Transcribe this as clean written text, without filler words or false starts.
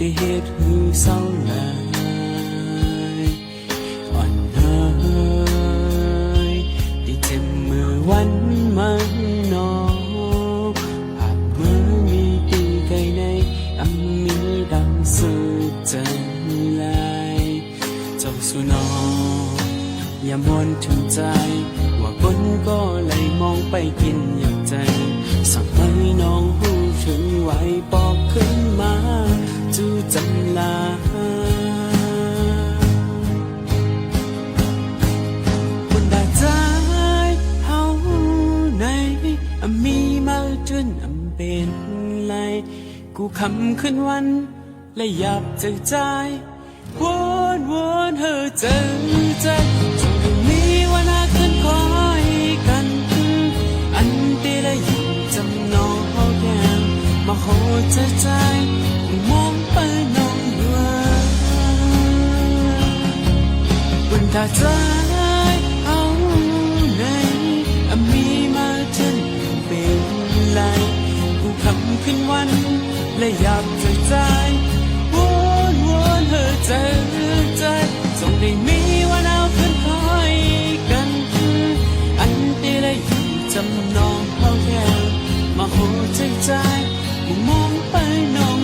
ได้เหตุหือเศร้าหลายอ่อนเฮยได้เจ็บมือวันมันนอภาพมือมีตีไกลในอัมมีดังสื่อจันลายเจ้าสุนออย่ามวนถึงใจว่าบนก็เลยมองไปกินอยากใจสั่งให้น้องหูถึงไหวบอกขึ้นมาจูจำลาบนดาใจเฮาในมีมาจนเป็นไรกูคำขึ้นวันและหยับใจใจวนเธอเจอใจจงมีวันอาคืนคอยกันอันตีและยิ่งจำนองเขาแก้มมาโหใจใจมองไปน้องด้วยบนตาใจเอาในมีมาจนเป็นไรกูคำขึ้นวันและหยับใจใจเธอเจอใจส่งได้มีวันเอาคืนคอยกันอันตีและยิ่งจำนองเขาแค่มาโหใจใจมองไปน้อง